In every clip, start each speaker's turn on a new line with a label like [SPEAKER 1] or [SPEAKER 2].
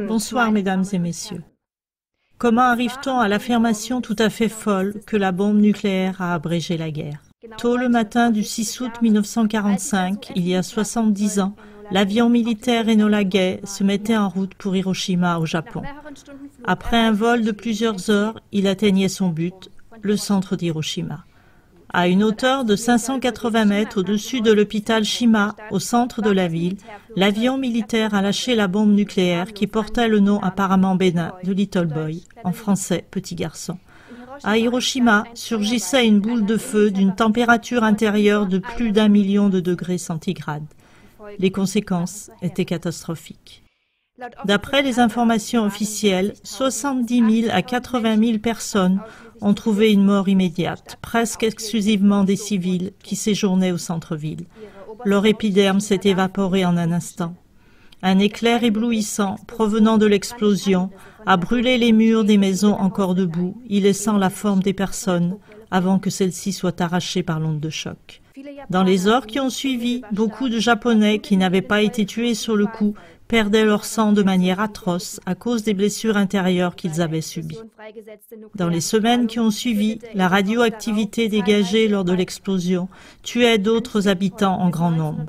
[SPEAKER 1] Bonsoir, mesdames et messieurs. Comment arrive-t-on à l'affirmation tout à fait folle que la bombe nucléaire a abrégé la guerre? Tôt le matin du 6 août 1945, il y a 70 ans, l'avion militaire Enola Gay se mettait en route pour Hiroshima, au Japon. Après un vol de plusieurs heures, il atteignait son but, le centre d'Hiroshima. À une hauteur de 580 mètres au-dessus de l'hôpital Shima, au centre de la ville, l'avion militaire a lâché la bombe nucléaire qui portait le nom apparemment bénin de Little Boy, en français petit garçon. À Hiroshima surgissait une boule de feu d'une température intérieure de plus d'1 million de degrés centigrades. Les conséquences étaient catastrophiques. D'après les informations officielles, 70 000 à 80 000 personnes ont trouvé une mort immédiate, presque exclusivement des civils qui séjournaient au centre-ville. Leur épiderme s'est évaporé en un instant. Un éclair éblouissant, provenant de l'explosion, a brûlé les murs des maisons encore debout, y laissant la forme des personnes avant que celles-ci soient arrachées par l'onde de choc. Dans les heures qui ont suivi, beaucoup de Japonais qui n'avaient pas été tués sur le coup perdaient leur sang de manière atroce à cause des blessures intérieures qu'ils avaient subies. Dans les semaines qui ont suivi, la radioactivité dégagée lors de l'explosion tuait d'autres habitants en grand nombre.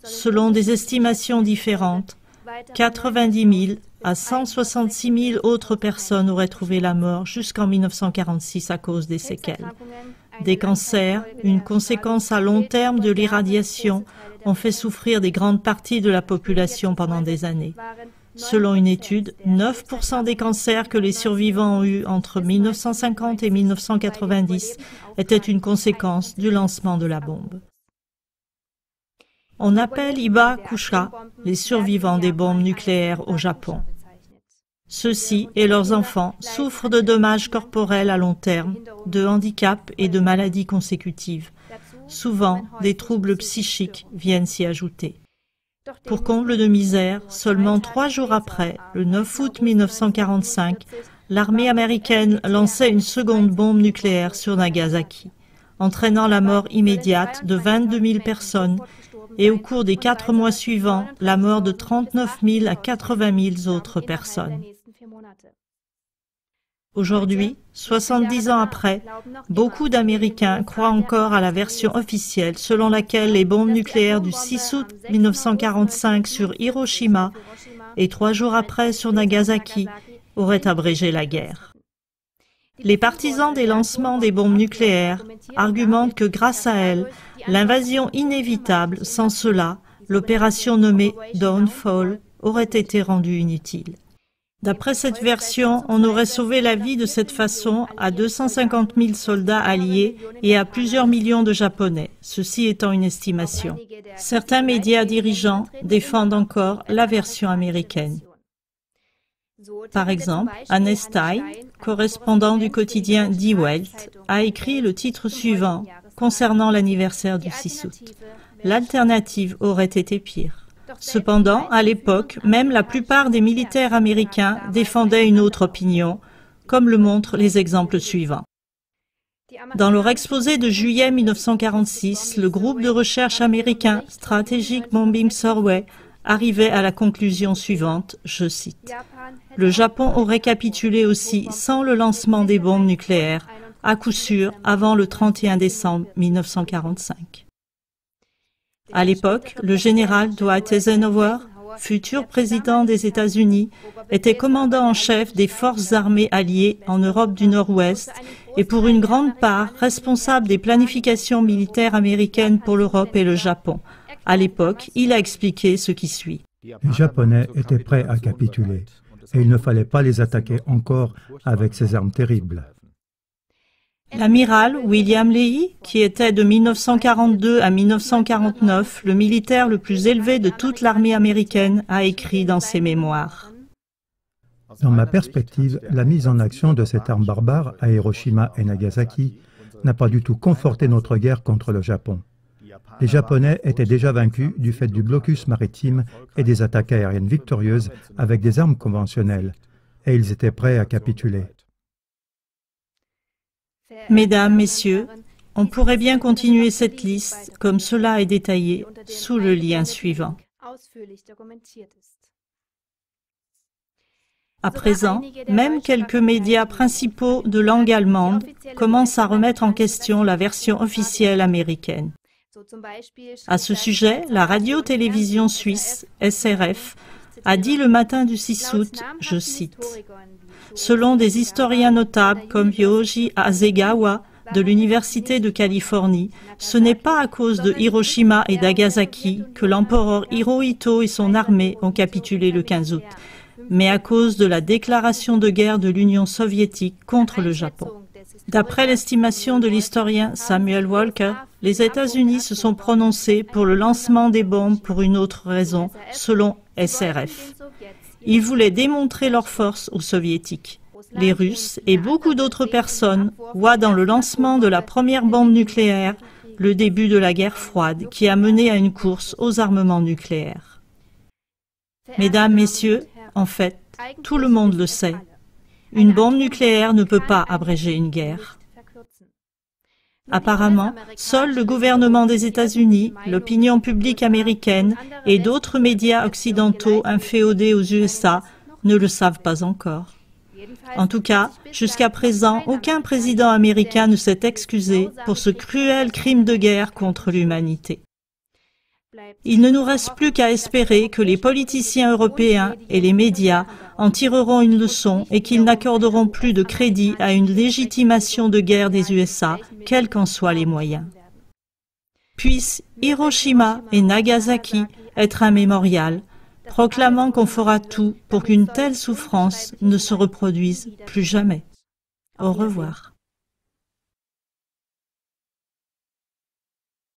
[SPEAKER 1] Selon des estimations différentes, 90 000 à 166 000 autres personnes auraient trouvé la mort jusqu'en 1946 à cause des séquelles. Des cancers, une conséquence à long terme de l'irradiation, ont fait souffrir des grandes parties de la population pendant des années. Selon une étude, 9% des cancers que les survivants ont eus entre 1950 et 1990 étaient une conséquence du lancement de la bombe. On appelle Iba-Kusha les survivants des bombes nucléaires au Japon. Ceux-ci et leurs enfants souffrent de dommages corporels à long terme, de handicaps et de maladies consécutives. Souvent, des troubles psychiques viennent s'y ajouter. Pour comble de misère, seulement 3 jours après, le 9 août 1945, l'armée américaine lançait une seconde bombe nucléaire sur Nagasaki, entraînant la mort immédiate de 22 000 personnes et au cours des 4 mois suivants, la mort de 39 000 à 80 000 autres personnes. Aujourd'hui, 70 ans après, beaucoup d'Américains croient encore à la version officielle selon laquelle les bombes nucléaires du 6 août 1945 sur Hiroshima et 3 jours après sur Nagasaki auraient abrégé la guerre. Les partisans des lancements des bombes nucléaires argumentent que grâce à elles, l'invasion inévitable, sans cela, l'opération nommée Dawnfall, aurait été rendue inutile. D'après cette version, on aurait sauvé la vie de cette façon à 250 000 soldats alliés et à plusieurs millions de Japonais, ceci étant une estimation. Certains médias dirigeants défendent encore la version américaine. Par exemple, Anne Stein, correspondant du quotidien Die Welt, a écrit le titre suivant concernant l'anniversaire du 6 août. L'alternative aurait été pire. Cependant, à l'époque, même la plupart des militaires américains défendaient une autre opinion, comme le montrent les exemples suivants. Dans leur exposé de juillet 1946, le groupe de recherche américain Strategic Bombing Survey arrivait à la conclusion suivante, je cite, « Le Japon aurait capitulé aussi sans le lancement des bombes nucléaires, à coup sûr avant le 31 décembre 1945. » À l'époque, le général Dwight Eisenhower, futur président des États-Unis, était commandant en chef des forces armées alliées en Europe du Nord-Ouest et pour une grande part responsable des planifications militaires américaines pour l'Europe et le Japon. À l'époque, il a expliqué ce qui suit.
[SPEAKER 2] Les Japonais étaient prêts à capituler et il ne fallait pas les attaquer encore avec ces armes terribles.
[SPEAKER 1] L'amiral William Leahy, qui était de 1942 à 1949 le militaire le plus élevé de toute l'armée américaine, a écrit dans ses mémoires.
[SPEAKER 2] Dans ma perspective, la mise en action de cette arme barbare à Hiroshima et Nagasaki n'a pas du tout conforté notre guerre contre le Japon. Les Japonais étaient déjà vaincus du fait du blocus maritime et des attaques aériennes victorieuses avec des armes conventionnelles, et ils étaient prêts à capituler.
[SPEAKER 1] Mesdames, Messieurs, on pourrait bien continuer cette liste comme cela est détaillé sous le lien suivant. À présent, même quelques médias principaux de langue allemande commencent à remettre en question la version officielle américaine. À ce sujet, la radio-télévision suisse, SRF, a dit le matin du 6 août, je cite, « Selon des historiens notables comme Yoji Hasegawa de l'Université de Californie, ce n'est pas à cause de Hiroshima et Nagasaki que l'empereur Hirohito et son armée ont capitulé le 15 août, mais à cause de la déclaration de guerre de l'Union soviétique contre le Japon. » D'après l'estimation de l'historien Samuel Walker, les États-Unis se sont prononcés pour le lancement des bombes pour une autre raison, selon SRF. Ils voulaient démontrer leur force aux Soviétiques. Les Russes et beaucoup d'autres personnes voient dans le lancement de la première bombe nucléaire le début de la guerre froide qui a mené à une course aux armements nucléaires. Mesdames, Messieurs, en fait, tout le monde le sait. Une bombe nucléaire ne peut pas abréger une guerre. Apparemment, seul le gouvernement des États-Unis, l'opinion publique américaine et d'autres médias occidentaux inféodés aux USA ne le savent pas encore. En tout cas, jusqu'à présent, aucun président américain ne s'est excusé pour ce cruel crime de guerre contre l'humanité. Il ne nous reste plus qu'à espérer que les politiciens européens et les médias en tireront une leçon et qu'ils n'accorderont plus de crédit à une légitimation de guerre des USA, quels qu'en soient les moyens. Puisse Hiroshima et Nagasaki être un mémorial, proclamant qu'on fera tout pour qu'une telle souffrance ne se reproduise plus jamais. Au revoir.